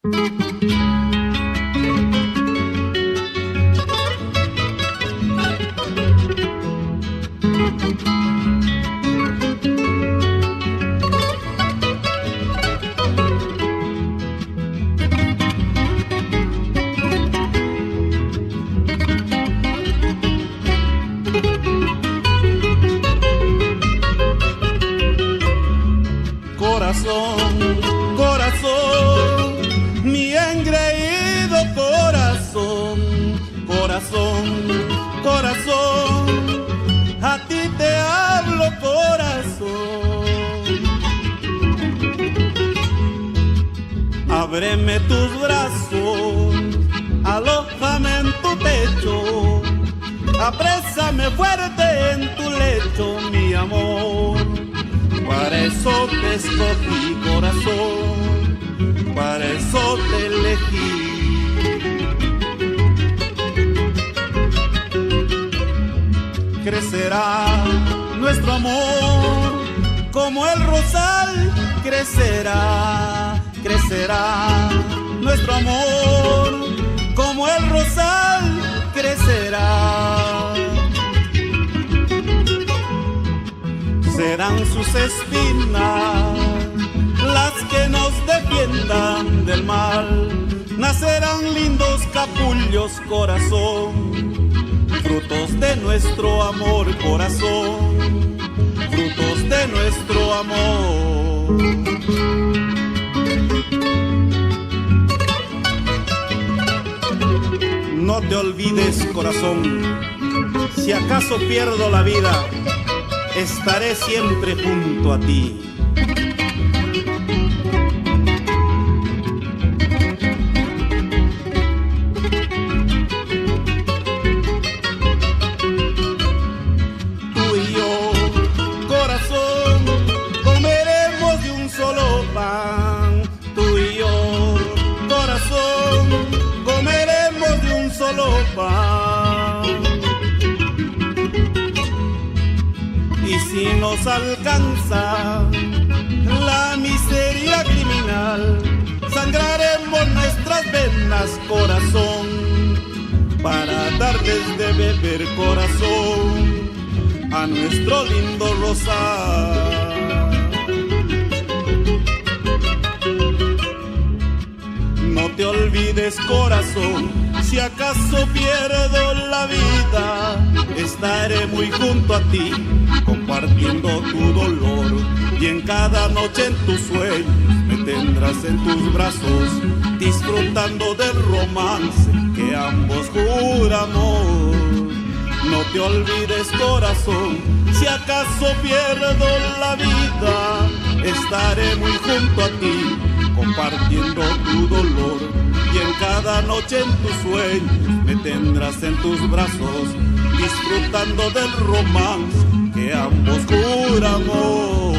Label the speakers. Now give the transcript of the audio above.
Speaker 1: Corazón, corazón, mi engreído corazón, corazón, corazón, a ti te hablo, corazón. Ábreme tus brazos, alójame en tu pecho, aprésame fuerte en tu lecho, mi amor. Para eso te escogí, corazón, para eso te elegí. Crecerá nuestro amor como el rosal, crecerá, crecerá nuestro amor como el rosal, crecerá. Serán sus espinas las que nos defiendan del mal. Nacerán lindos capullos, corazón, frutos de nuestro amor, corazón, frutos de nuestro amor. No te olvides, corazón, si acaso pierdo la vida, estaré siempre junto a ti. Tú y yo, corazón, comeremos de un solo pan. Tú y yo, corazón, comeremos de un solo pan. Y si nos alcanza la miseria criminal, sangraremos nuestras venas, corazón, para darles de beber, corazón, a nuestro lindo rosal. No te olvides, corazón, si acaso pierdo la vida, estaré muy junto a ti, compartiendo tu dolor, y en cada noche en tus sueños me tendrás en tus brazos, disfrutando del romance que ambos juramos. No te olvides, corazón, si acaso pierdo la vida, estaré muy junto a ti, compartiendo tu dolor, y en cada noche en tus sueños me tendrás en tus brazos, disfrutando del romance que ambos juramos.